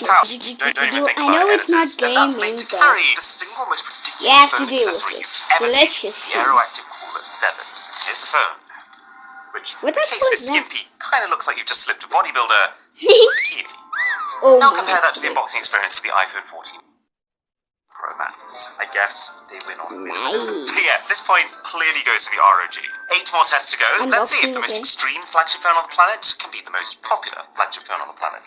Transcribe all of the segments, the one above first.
watch a strategic video. I know it's not gaming, but the single most you have to ridiculous deal phone with it. accessory So you've ever let's seen. just The see. Aeroactive Cooler 7. Here's the phone, which, What in the case hell this is that? skimpy kind of looks like you've just slipped a bodybuilder bikini. Oh Now my compare that to the God. unboxing experience of the iPhone 14 Pro Max. I guess they win on minimalism. Nice. But yeah, this point clearly goes to the ROG. 8 more tests to go. Let's see if the most Unboxing, okay. extreme flagship phone on the planet can beat the most popular flagship phone on the planet.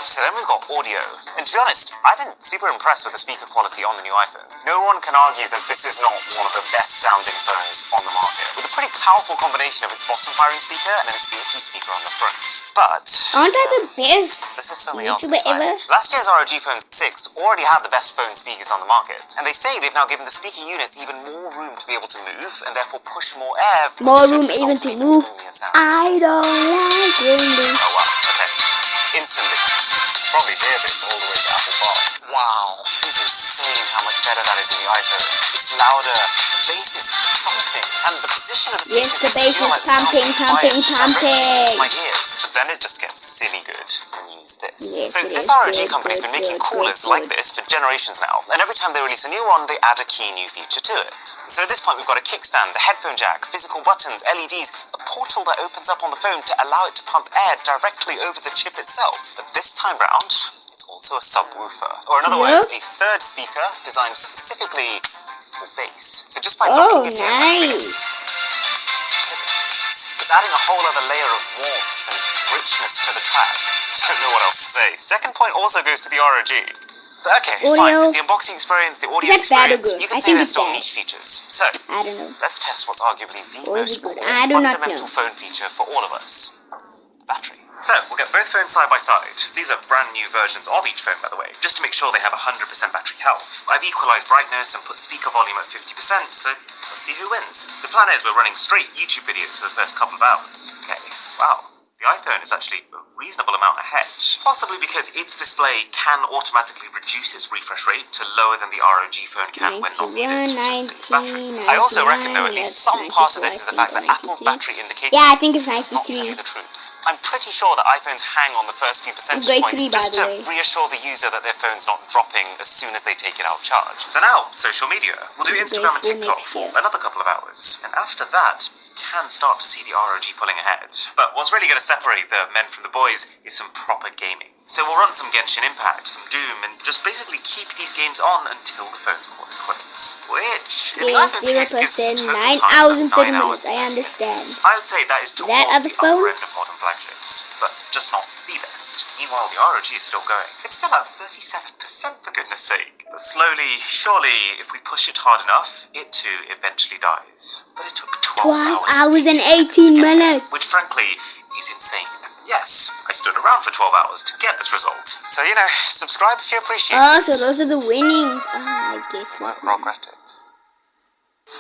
So then we've got audio. And to be honest, I've been super impressed with the speaker quality on the new iPhones. No one can argue that this is not one of the best sounding phones on the market, with a pretty powerful combination of its bottom firing speaker and then its earpiece speaker on the front. But aren't I the best this is something else YouTuber ever? entirely. Last year's ROG Phone 6 already had the best phone speakers on the market, and they say they've now given the speaker units even more room to be able to move and therefore push more air. More which should room result even in to even move. boomier sound. I don't like windows. Oh wow, okay. Instantly. Probably hear this all the way to Apple Park. Wow. It's insane how much better that is in the iPhone. It's louder, the bass is thumping, and the position of the speakers Yes, the makes it bass feel is like the sound pumping, being pumping, fired directly into pumping. my ears. But then it just gets silly good when you use this. Yes, So it this is ROG good, company's good, been making good, coolers good, like good. this for generations now, and every time they release a new one, they add a key new feature to it. So at this point we've got a kickstand, a headphone jack, physical buttons, LEDs, a portal that opens up on the phone to allow it to pump air directly over the chip itself. But this time round, it's also a subwoofer, or in other words, a third speaker designed specifically for bass. So just by locking it in like this, it's adding a whole other layer of warmth and richness to the track. Don't know what else to say. Second point also goes to the ROG. But okay, Audio. fine. The unboxing experience, the audio Is that bad or experience, good? you can I say think they're it's still bad. niche features. So, I don't know. let's test what's arguably the Or is most it good? core I do not fundamental know. phone feature for all of us. The battery. So, we'll get both phones side by side. These are brand new versions of each phone, by the way, just to make sure they have 100% battery health. I've equalized brightness and put speaker volume at 50%, so let's see who wins. The plan is we're running straight YouTube videos for the first couple of hours. Okay, wow. The iPhone is actually a reasonable amount ahead, possibly because its display can automatically reduce its refresh rate to lower than the ROG phone can when not needed to save battery. I also reckon, though, at least some part of this is the fact that Apple's battery indicator Yeah, I think it's does not tell you 93. the truth. I'm pretty sure that iPhones hang on the first few percentage Grade points 3, by just the to way. reassure the user that their phone's not dropping as soon as they take it out of charge. So now, social media. We'll do Grade Instagram and 4 TikTok next for year. another couple of hours. And after that, can start to see the ROG pulling ahead. But what's really going to separate the men from the boys is some proper gaming. So we'll run some Genshin Impact, some Doom, and just basically keep these games on until the phone's call it quits. Which, in the Yes, iPhone's case, gives 0%, total 9 time hours of and 9 30 hours minutes, I and 30 understand. minutes. I would say that is towards That other the phone? upper end of modern flagships, but just not the best. Meanwhile, the ROG is still going. It's still at 37%, for goodness sake. But slowly, surely, if we push it hard enough, it too eventually dies. But it took 12 hours and 18 to get there, minutes. which frankly is insane. Yes, I stood around for 12 hours to get this result. So, you know, subscribe if you appreciate Oh, it. so those are the winnings. Oh, I get it. Won't regret it.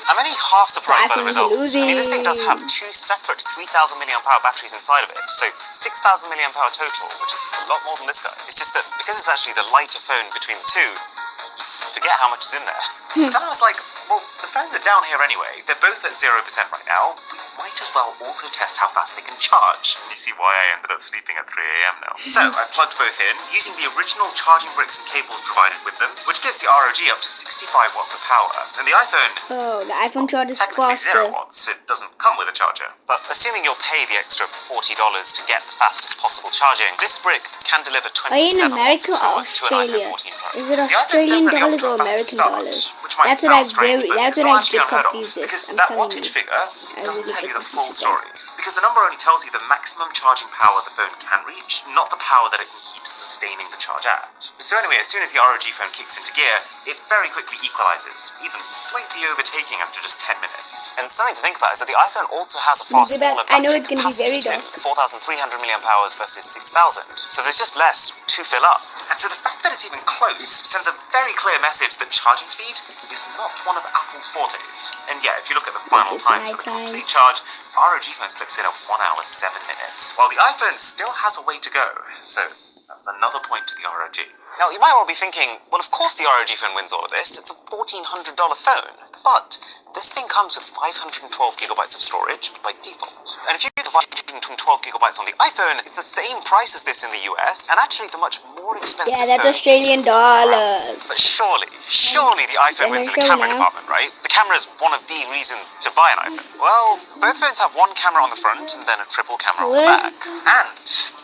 I'm only half surprised by the iPhone's results. I mean, this thing does have losing. 2 separate 3,000 mAh batteries inside of it, so 6,000 mAh total, which is a lot more than this guy. It's just that because it's actually the lighter phone between the two, you forget how much is in there. Then I was like, well, the phones are down here anyway. They're both at 0% right now. We might as well also test how fast they can charge. And you see why I ended up sleeping at 3 AM now. So I plugged both in, using the original charging bricks and cables provided with them, which gives the ROG up to 65 watts of power. And the iPhone, Oh, the iPhone charges technically 0 faster. watts. It doesn't come with a charger. But assuming you'll pay the extra $40 to get the fastest possible charging, this brick can deliver Are you 27 in watts America of or power to an iPhone Australia? 14 Pro. Is it The iPhone's Australian definitely dollars off to or a faster American start, dollars? which might That's what sound I strange, but that's it's what not I actually get unheard of, confused with. because I'm that telling wattage you. figure I doesn't really tell get you the full confused with that. story. Because the number only tells you the maximum charging power the phone can reach, not the power that it can keep sustaining the charge at. So anyway, as soon as the ROG phone kicks into gear, it very quickly equalizes, even slightly overtaking after just 10 minutes. And something to think about is that the iPhone also has a far Is it bad? smaller I know battery it's gonna be capacity very too, dark. 4,300 mAh versus 6,000. So there's just less to fill up. And so the fact that it's even close sends a very clear message that charging speed is not one of Apple's fortes. And yeah, if you look at the final it's time for the nighttime. complete charge, ROG phone slips in at 1 hour 7 minutes, while the iPhone still has a way to go. So that's another point to the ROG. Now, you might well be thinking, well, of course the ROG phone wins all of this. It's a $1,400 phone. But this thing comes with 512 gigabytes of storage by default. And if you do the 512 gigabytes on the iPhone is the same price as this in the US, and actually the much more expensive Yeah, that's phone Australian is dollars. But surely the iPhone wins in the camera department, right? The camera is one of the reasons to buy an iPhone. Well, both phones have one camera on the front and then a triple camera on the back. And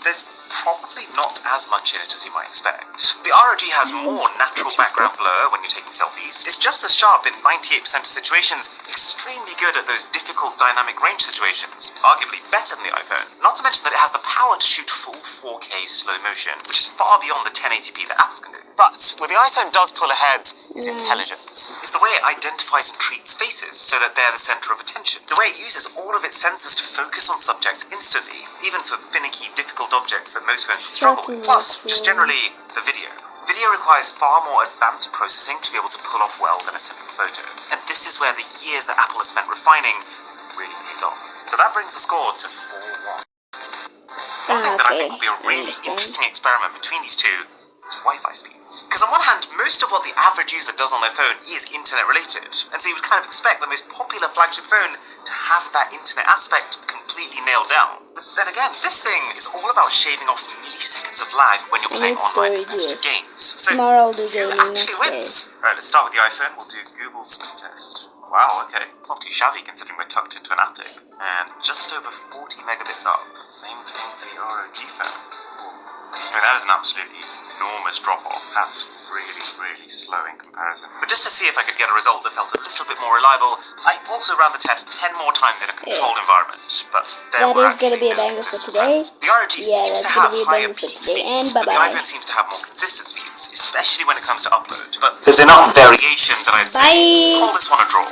there's probably not as much in it as you might expect. The ROG has more natural background blur when you're taking selfies. It's just as sharp in 98% of situations, extremely good at those difficult dynamic range situations, arguably better than the iPhone. Not to mention that it has the power to shoot full 4K slow motion, which is far beyond the 1080p that Apple can do. But where the iPhone does pull ahead is intelligence. It's the way it identifies and treats faces so that they're the center of attention. The way it uses all of its sensors to focus on subjects instantly, even for finicky, difficult objects that most phones struggle with. Plus, just generally, the video. Video requires far more advanced processing to be able to pull off well than a simple photo. And this is where the years that Apple has spent refining really pays off. So that brings the score to 4-1. One thing that I think will be a really interesting experiment between these two is Wi-Fi speeds. Because on one hand, most of what the average user does on their phone is internet related, and so you would kind of expect the most popular flagship phone to have that internet aspect completely nailed down. But then again, this thing is all about shaving off milliseconds of lag when you're playing online competitive games. So tomorrow I'll do who gaming actually next wins? Alright, let's start with the iPhone. We'll do Google speed test. Wow, okay. Not too shabby considering we're tucked into an attic. And just over 40 megabits up. Same thing for the ROG phone. I mean, that is an absolutely enormous drop-off. That's really, really slow in comparison. But just to see if I could get a result that felt a little bit more reliable, I also ran the test 10 more times in a controlled environment. But there were going to be a no banger for consistent today. trends. The ROG seems to have higher peak And speeds, but the bye-bye. iPhone seems to have more consistent speeds, especially when it comes to upload. But there's enough variation that I'd say call this one a draw.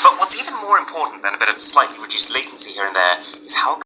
But what's even more important than a bit of slightly reduced latency here and there is how